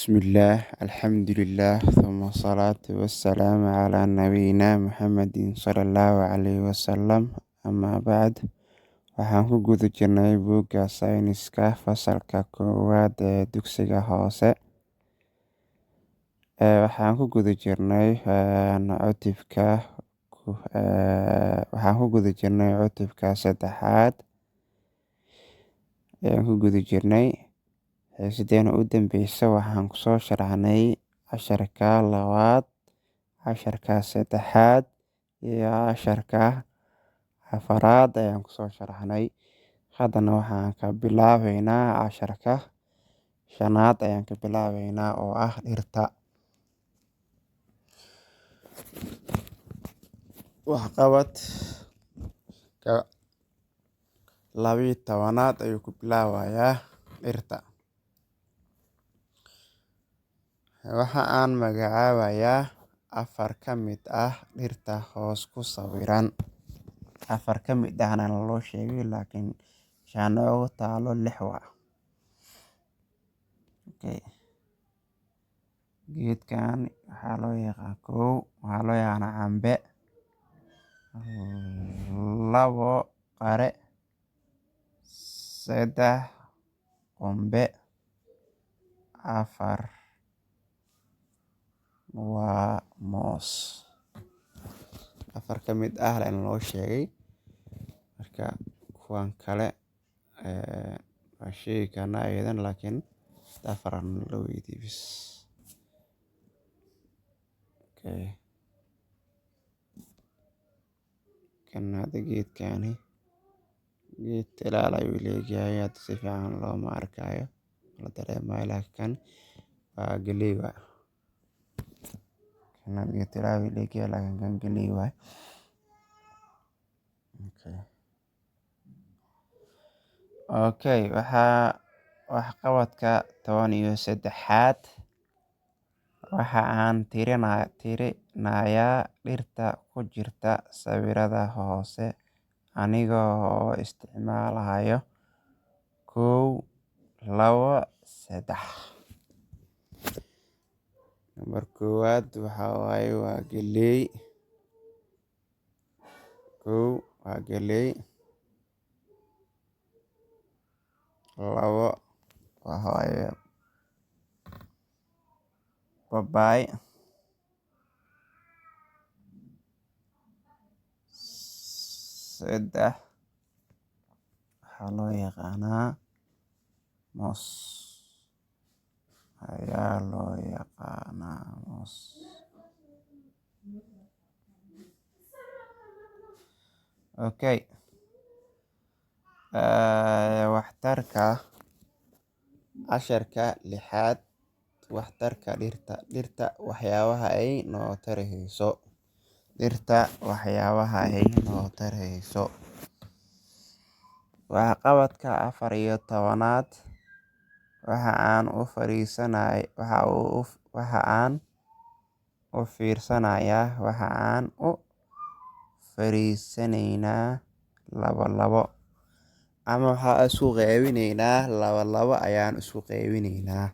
بسم الله الحمد لله ثم الصلاة والسلام على نبينا محمد صلى الله عليه وسلم أما بعد waxaan ku guda jirnay buugga sayniska fasalka koowaad ee dugsiga hoose waxaan ku guda jirnay cutubka saddexaad ayaan ku guda jirnay xiisadeena u dambeysa waxaan kusoo sharaxnay casharka labaad, casharka saddexaad iyo casharka afaraad ayaan kusoo sharaxnay. Haddana waxaan ka bilaabeynaa casharka shanaad ayaan ka bilaabeynaa oo ah dhirta. Waxqabadka 12aad ayuu ku bilaabayaa dhirta. Waxa aan magacaabayaa 4 ka mid ah dhirta hoos ku sawiran. 4 ka mid ahna loo sheegay laakiin shan ugu taalo 6 geedkan waxaa loo yaqaan waxaa loo yaqaanaa cambe, 2 qare, 3 qumbe, 4 waa moos. 4 ka mid ah ayaa loo sheegay, marka kuwan kale waa sheegi karnaa ayadan laakiin 4 la weydiiyey bis. Kan hadda geedkani geed talaal ayuu leeyahay, hadda si fiican looma arkayo, la dareemayo, laakiin kan waa galley waay. Kan geed talaal ayuu leeyahay laakiin kan galley waay. Waxqabadka 13aad waxa aan tirinayaa dhirta ku jirta sawirada hoose aniga oo isticmaalaya 1, 2, 3. Nambar 1 waa galley. 1 waa galley, 2 waa babaay, 3 waxaa loo yaqaanaa moos. Waxtarka casharka 6aad. Waxtarka dhirta. Dhirta waxyaabaha ay noo tarayso. Waxqabadka 14aad waxa aan u fiirsanaynaa 2 ama waxaan isku qaybinaynaa 2 ayaan isku qaybinaynaa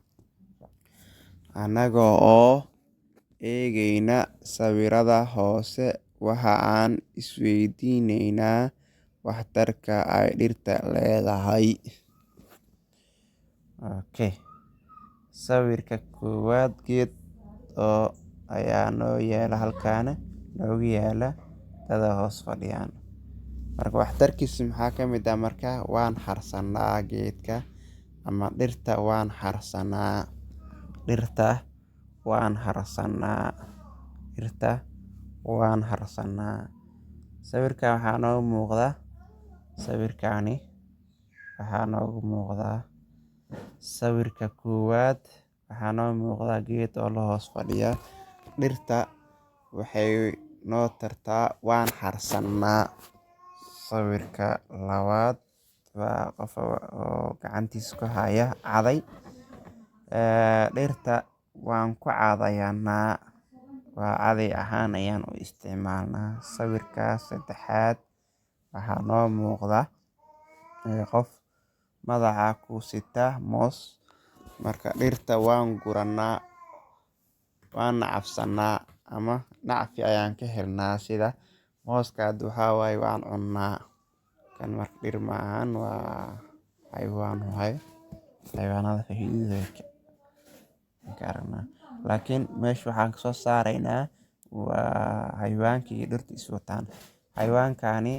annaga oo eegayna sawirada hoose. Waxa aan isweydiinaynaa waxtarka ay dhirta leedahay. Sawirka koowaad geed ayaa noo yaala halkaan, noogu yaala dad hoos fadhiyaan. Marka waxtarkiisa maxaa ka mid ah? Marka waan harsanaa geedka ama dhirta waan harsanaa. Sawirkan waxaa noogu muuqda sawirka koowaad waxaa noo muuqda geed oo la hoos fadhiya. Dhirta waxay noo tartaa waan harsanaa. Sawirka labaad waa qof oo gacantiisa ku haya caday. Dhirta waan ku cadayanaa, waa caday ahaan ayaan u isticmaalnaa. Sawirka saddexaad waxaa noo muuqda qof madaxa ku sita moos. marka dhirta waan guranaa, waan nacafsanaa ama nacfi ayaan ka helnaa. Sida mooska hadda waxaa waaye waan cunnaa, kan marka dhir maahan waa xayawaan waay. Xayawaanada faa'iidadooda ka aragnaa, laakiin meesha waxaan kasoo saaraynaa waa xayawaankii dhirta is wataan. Xayawaankani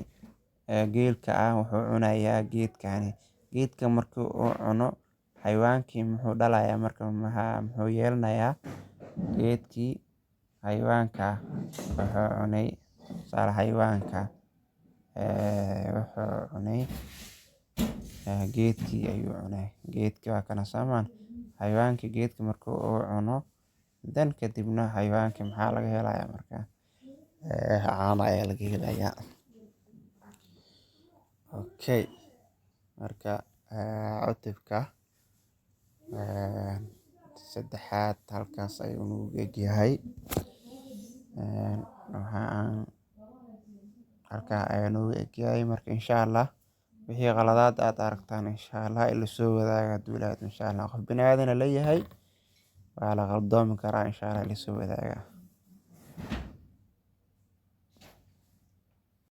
geelka ah wuxuu cunayaa geedkani. Geedka markii uu cuno, xayawaankii muxuu dhalayaa marka muxuu yeelanayaa geedkii. Xayawaanka wuxuu cunay tusaale xayawaanka wuxuu cunay geedkii ayuu cunay. Geedkii waa kana soomaan. Xayawaankii geedka markuu uu cuno, dan kadibna xayawaankii maxaa laga helayaa marka caano ayaa laga helayaa. Okay, marka cutubka saddexaad halkaas ayuu nagu egyahay. Halkaa ayaa nagu egyahay. Marka inshallah wixii qaladaad aad aragtaan inshallah ila soo wadaaga haduu Ilaahay idmo inshallah. Qof bini'aadan leeyahay waa la qaldoomi karaa inshallah ila soo wadaaga.